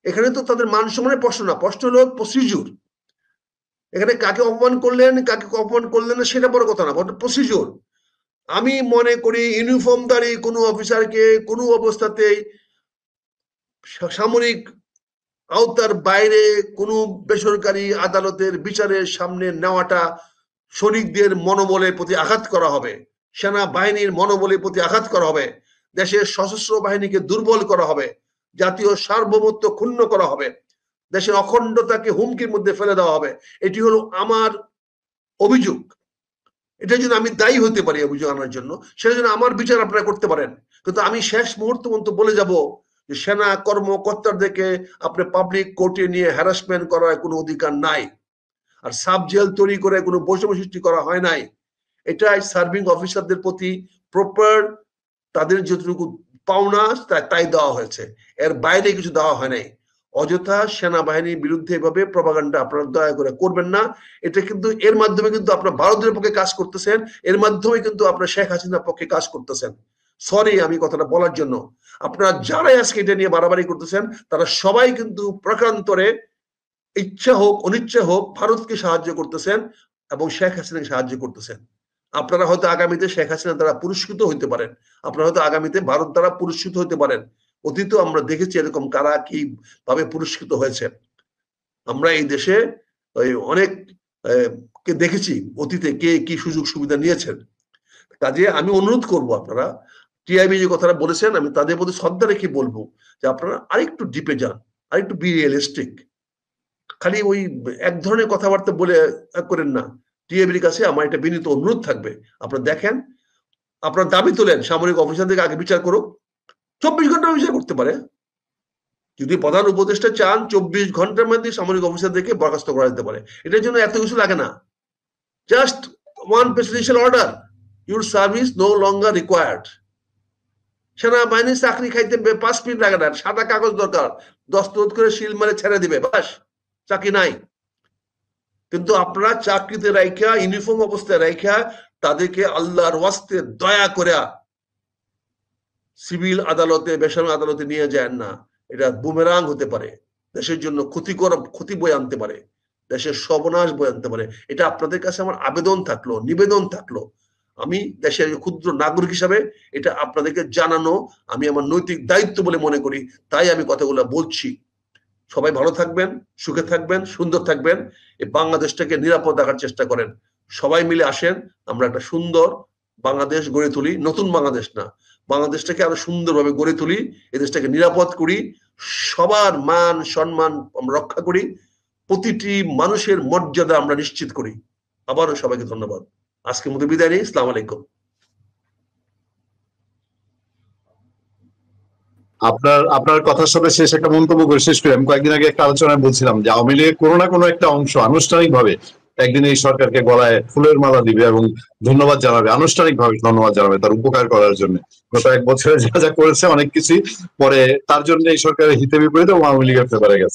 B: এখানে তো তাদের মান সম্মানের প্রশ্ন না, প্রশ্ন হলো প্রসিডিউর। এখানে কাকে অপমান করলেন কাকে অপমান করলেন না সেটা বড় কথা না, প্রসিডিউর। আমি মনে করি ইউনিফর্মধারী কোনো অফিসারকে কোনো অবস্থাতেই সামরিক আওতার বাইরে কোনো বেসরকারি আদালতের বিচারের সামনে নেওয়াটা সৈনিকদের মনোবলের প্রতি আঘাত করা হবে, সেনাবাহিনীর মনোবলের প্রতি আঘাত করা হবে। দেশের সশস্ত্র বাহিনীকে দুর্বল করা হবে, জাতীয় সার্বভৌমত্ব ক্ষুণ্ণ করা হবে, দেশের অখণ্ডতাকে হুমকির মধ্যে ফেলে দেওয়া হবে। এটি হলো আমার অভিযোগ। এটার জন্য আমি দায়ী হতে পারি অভিযোগ আনার জন্য, সেটার জন্য আমার বিচার আপনারা করতে পারেন। কিন্তু আমি শেষ মুহূর্ত পর্যন্ত বলে যাব যে সেনা কর্মকর্তাদেরকে আপনি পাবলিক কোর্টে নিয়ে হ্যারাসমেন্ট করার কোনো অধিকার নাই। আর সাব জেল তৈরি করে কোনো বৈষম্য সৃষ্টি করা হয় নাই। এটাই সার্ভিং অফিসারদের প্রতি প্রপার তাদের যতটুকু পাওনা তাই দেওয়া হয়েছে, এর বাইরে কিছু দেওয়া হয় নাই। অযথা সেনাবাহিনীর বিরুদ্ধে এভাবে প্রপাগান্ডা আপনারা দয়া করে করবেন না। এটা কিন্তু এর মাধ্যমে কিন্তু আপনার ভারতের পক্ষে কাজ করতেছেন, এর মাধ্যমে কিন্তু আপনার শেখ হাসিনার পক্ষে কাজ করতেছেন। সরি আমি কথাটা বলার জন্য। আপনারা যারাই আজকে এটা নিয়ে বাড়াবাড়ি করতেছেন তারা সবাই কিন্তু প্রকারান্তরে ইচ্ছা হোক অনিচ্ছা হোক ভারতকে সাহায্য করতেছেন এবং শেখ হাসিনাকে সাহায্য করতেছেন। আপনারা হয়তো আগামীতে শেখ হাসিনা দ্বারা পুরস্কৃত হইতে পারেন, আপনারা হয়তো আগামীতে ভারত দ্বারা পুরস্কৃত হইতে পারেন। অতীতে আমরা দেখেছি এরকম কারা কি ভাবে পুরস্কৃত হয়েছে। আমরা এই দেশে অনেক কে দেখেছি অতীতে কে কি সুযোগ সুবিধা নিয়েছেন। কাজে আমি অনুরোধ করব, আপনারা টিআইবি যে কথাটা বলেছেন আমি তাদের প্রতি শ্রদ্ধা রেখে বলবো যে আপনারা আরেকটু ডিপে যান, আরেকটু বি রিয়েলিস্টিক। খালি ওই এক ধরনের কথাবার্তা বলে করেন না। টিআইবির কাছে আমার একটা বিনীত অনুরোধ থাকবে, আপনারা দেখেন, আপনার দাবি তোলেন সামরিক অফিসারদেরকে আগে বিচার করুক। 24 ঘন্টা বিচার করতে পারে। যদি প্রধান উপদেষ্টা চান 24 ঘন্টার মধ্যে সামরিক অফিসারদেরকে বরখাস্ত করা যেতে পারে। এটার জন্য এত কিছু লাগে না, just one presidential order, your service no longer required. সেনাবাহিনীর চাকরি খাইতে 5 মিনিট লাগে না, সাদা কাগজ দরকার, দস্তখত করে সিল মারে ছেড়ে দিবে, বাস, চাকরি নাই। কিন্তু আপনারা চাকরিতে রাইখা ইউনিফর্ম অবস্থায় রাইখা তাদেরকে আল্লাহর ওয়াস্তে দয়া করে সিভিল আদালতে বেসামরিক আদালতে নিয়ে যায় না। এটা বুমেরাং হতে পারে, দেশের জন্য ক্ষতি বয়ে আনতে পারে, দেশের সর্বনাশ বয়ে আনতে পারে। এটা আপনাদের কাছে আমার আবেদন থাকলো, নিবেদন থাকলো। আমি দেশের ক্ষুদ্র নাগরিক হিসাবে এটা আপনাদেরকে জানানো আমি আমার নৈতিক দায়িত্ব বলে মনে করি, তাই আমি কথাগুলো বলছি। সবাই ভালো থাকবেন, সুখে থাকবেন, সুন্দর থাকবেন, এই বাংলাদেশটাকে নিরাপদ রাখার চেষ্টা করেন। সবাই মিলে আসেন, আমরা একটা সুন্দর বাংলাদেশ গড়ে তুলি। নতুন বাংলাদেশ না, বাংলাদেশটাকে আরো সুন্দরভাবে গড়ে তুলি, এই দেশটাকে নিরাপদ করি, সবার মান সম্মান আমরা রক্ষা করি, প্রতিটি মানুষের মর্যাদা আমরা নিশ্চিত করি। আবারও সবাইকে ধন্যবাদ। আজকের মতো বিদায় নিই। আসসালামু আলাইকুম।
A: আপনার কথার সাথে শেষ একটা মন্তব্য করে শেষ করি। আমি কয়েকদিন আগে একটা আলোচনায় বলছিলাম যে আওয়ামী লীগের কোনো না কোনো একটা অংশ আনুষ্ঠানিক ভাবে একদিন এই সরকারকে গলায় ফুলের মালা দিবে এবং ধন্যবাদ জানাবে, আনুষ্ঠানিক ভাবে ধন্যবাদ জানাবে তার উপকার করার জন্য। গত 1 বছরে যা যা করেছে অনেক কিছুই পরে তার জন্য এই সরকারের হিতে বিপরীতে আওয়ামী লীগের ফেভারে গেছে।